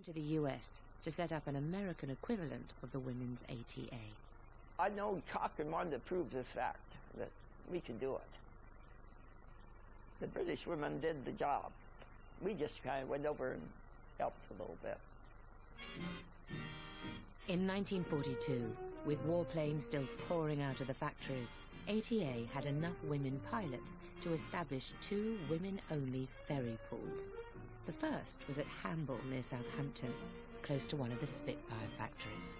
to the US to set up an American equivalent of the women's ATA. I know Cochrane wanted to prove the fact that we could do it. The British women did the job. We just kind of went over and helped a little bit. In 1942, with warplanes still pouring out of the factories, ATA had enough women pilots to establish 2 women-only ferry pools. The first was at Hamble near Southampton, close to one of the Spitfire factories.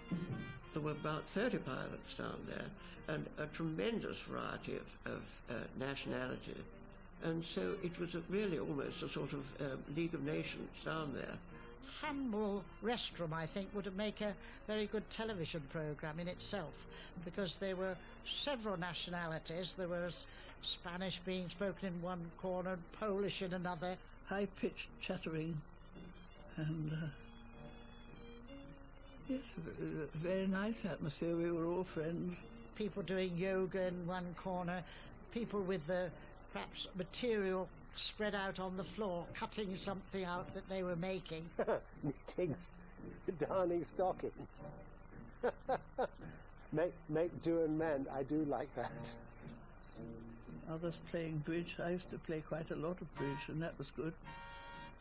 There were about 30 pilots down there, and a tremendous variety of nationality. And so it was really almost a sort of League of Nations down there. Hamble Restrum, I think, would make a very good television programme in itself, because there were several nationalities. There was Spanish being spoken in one corner, Polish in another. High-pitched chattering, and yes, a very nice atmosphere. We were all friends. People doing yoga in one corner, people with the perhaps material spread out on the floor, cutting something out that they were making. Meetings, darning stockings. make do and mend. I do like that. Others playing bridge. I used to play quite a lot of bridge, and that was good.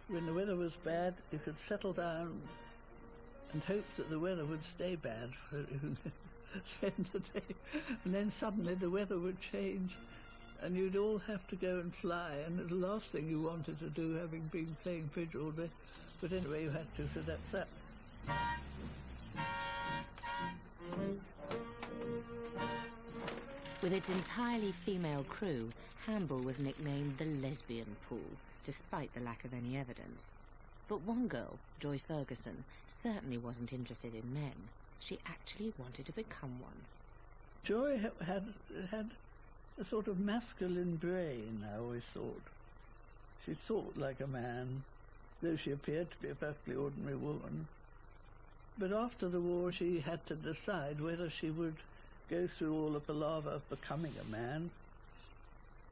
When the weather was bad, you could settle down and hope that the weather would stay bad for the end of the day. And then suddenly the weather would change, and you'd all have to go and fly, and it's the last thing you wanted to do, having been playing bridge all day. But anyway, you had to, so that's that. With its entirely female crew, Hamble was nicknamed the lesbian pool, despite the lack of any evidence. But one girl, Joy Ferguson, certainly wasn't interested in men. She actually wanted to become one. Joy had a sort of masculine brain, I always thought. She thought like a man, though she appeared to be a perfectly ordinary woman. But after the war, she had to decide whether she would go through all the palaver of becoming a man.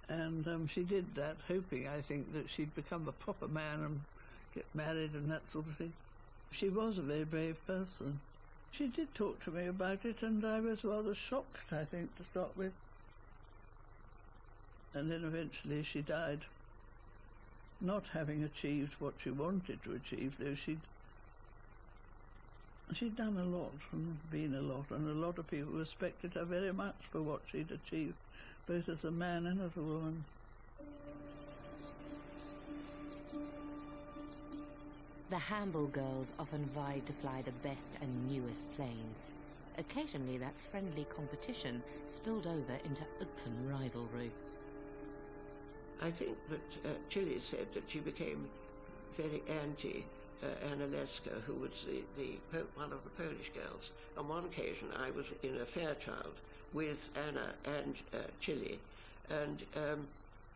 And she did that, hoping, I think, that she'd become a proper man and get married and that sort of thing. She was a very brave person. She did talk to me about it, and I was rather shocked, I think, to start with. And then eventually she died, not having achieved what she wanted to achieve, though she'd done a lot and been a lot, and a lot of people respected her very much for what she'd achieved, both as a man and as a woman. The Hamble girls often vied to fly the best and newest planes. Occasionally that friendly competition spilled over into open rivalry. I think that Chile said that she became very anti Analeska, who was one of the Polish girls. On one occasion, I was in a Fairchild with Anna and Chile, and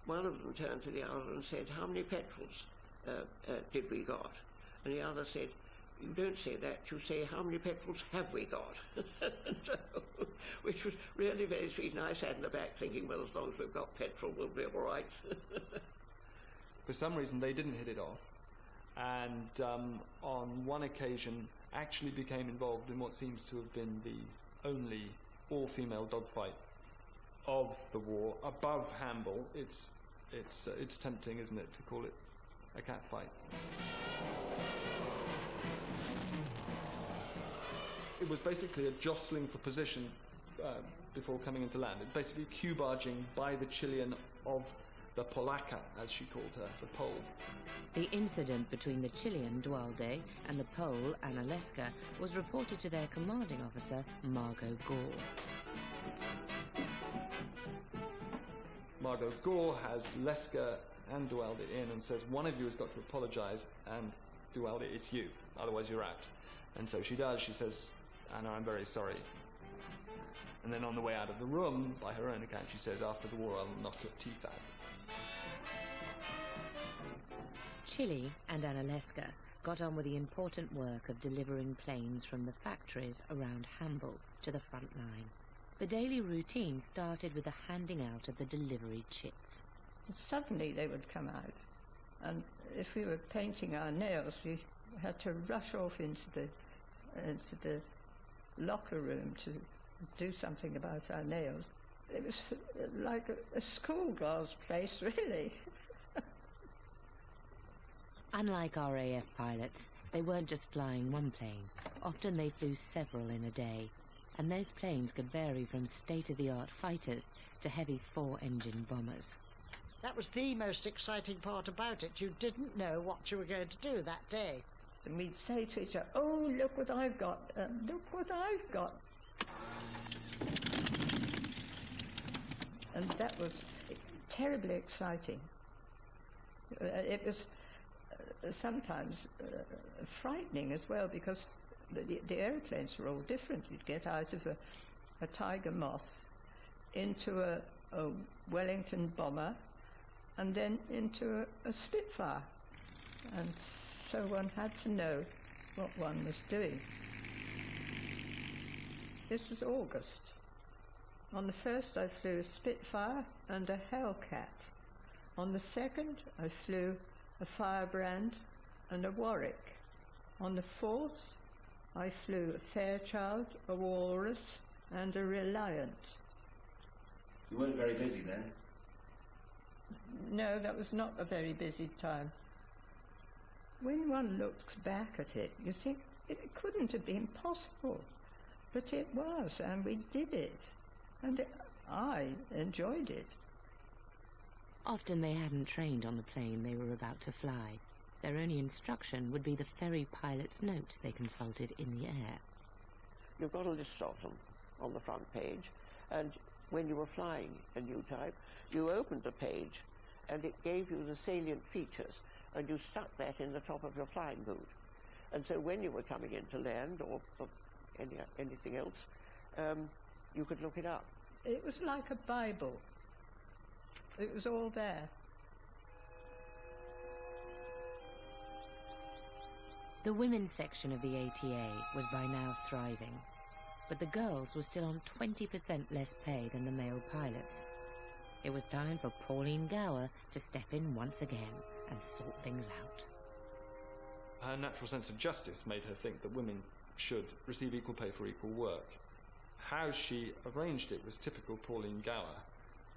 one of them turned to the other and said, "How many petrels did we got?" And the other said, "You don't say that, you say, how many petrels have we got?" So, which was really very sweet, and I sat in the back thinking, well, as long as we've got petrol, we'll be all right. For some reason, they didn't hit it off, and on one occasion actually became involved in what seems to have been the only all-female dogfight of the war. Above Hamble, it's tempting, isn't it, to call it a cat fight. It was basically a jostling for position before coming into land. It basically cue-barging by the Chilean of the Polaka, as she called her, the Pole. The incident between the Chilean Dualde and the Pole Analeska was reported to their commanding officer, Margot Gore. Margot Gore has Leska and Dualde in and says, one of you has got to apologise, and Dualde, it's you, otherwise you're out. And so she does. She says, "Anna, I'm very sorry." And then on the way out of the room, by her own account, she says, "After the war, I'll knock your teeth out." Chile and Analeska got on with the important work of delivering planes from the factories around Hamble to the front line. The daily routine started with the handing out of the delivery chits. And suddenly they would come out And if we were painting our nails, we had to rush off into the locker room to do something about our nails. It was like a schoolgirl's place, really. Unlike RAF pilots, they weren't just flying one plane. Often they flew several in a day, and those planes could vary from state-of-the-art fighters to heavy 4-engine bombers. That was the most exciting part about it. You didn't know what you were going to do that day. And we'd say to each other, "Oh, look what I've got, look what I've got." And that was terribly exciting. It was sometimes frightening as well, because the aeroplanes were all different. You'd get out of a Tiger Moth into a Wellington bomber, and then into a Spitfire. And so one had to know what one was doing. This was August. On the 1st I flew a Spitfire and a Hellcat. On the 2nd I flew a Firebrand and a Warwick. On the 4th I flew a Fairchild, a Walrus and a Reliant. You weren't very busy then? No, that was not a very busy time. When one looks back at it, you think it couldn't have been possible. But it was, and we did it. And I enjoyed it. Often they hadn't trained on the plane they were about to fly. Their only instruction would be the ferry pilot's notes they consulted in the air. You've got a list of them on the front page, and when you were flying a new type, you opened the page and it gave you the salient features, and you stuck that in the top of your flying boot. And so when you were coming into land or anything else, you could look it up. It was like a Bible. It was all there. The women's section of the ATA was by now thriving, but the girls were still on 20% less pay than the male pilots. It was time for Pauline Gower to step in once again and sort things out. Her natural sense of justice made her think that women should receive equal pay for equal work. How she arranged it was typical Pauline Gower.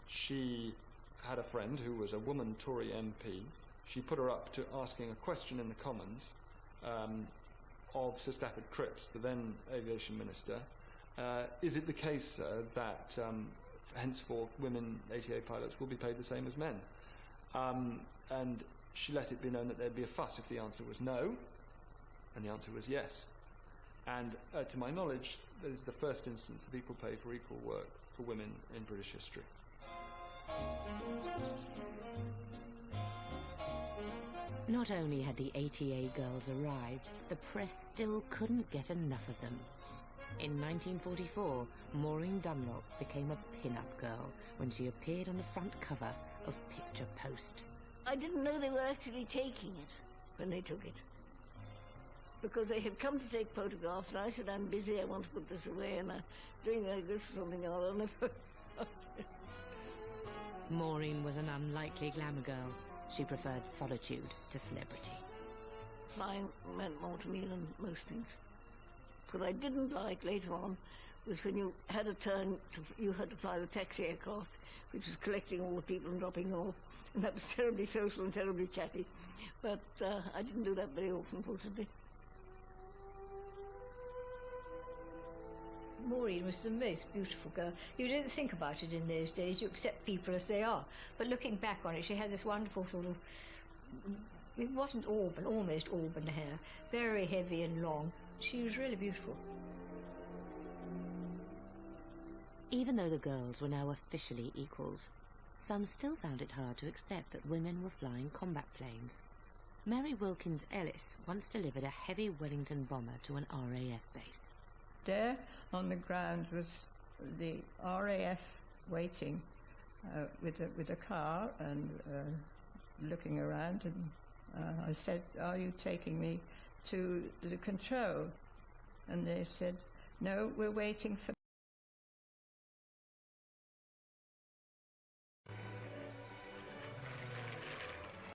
She had a friend who was a woman Tory MP. She put her up to asking a question in the Commons of Sir Stafford Cripps, the then aviation minister. Is it the case that henceforth women ATA pilots will be paid the same as men? And she let it be known that there'd be a fuss if the answer was no, and the answer was yes. And to my knowledge, that is the first instance of equal pay for equal work for women in British history. Not only had the ATA girls arrived, the press still couldn't get enough of them. In 1944, Maureen Dunlop became a pin-up girl when she appeared on the front cover of Picture Post. I didn't know they were actually taking it when they took it, because they had come to take photographs, and I said, "I'm busy, I want to put this away," and I'm doing like this or something or other. Maureen was an unlikely glamour girl. She preferred solitude to celebrity. Flying meant more to me than most things. What I didn't like later on was when you had a turn, you had to fly the taxi aircraft, which was collecting all the people and dropping them off, and that was terribly social and terribly chatty. But I didn't do that very often, fortunately. Maureen was the most beautiful girl. You didn't think about it in those days. You accept people as they are. But looking back on it, she had this wonderful sort of, it wasn't auburn, almost auburn hair, very heavy and long. She was really beautiful. Even though the girls were now officially equals, some still found it hard to accept that women were flying combat planes. Mary Wilkins Ellis once delivered a heavy Wellington bomber to an RAF base. There on the ground was the RAF waiting with a car and looking around, and I said, "Are you taking me to the control?" And they said, "No, we're waiting for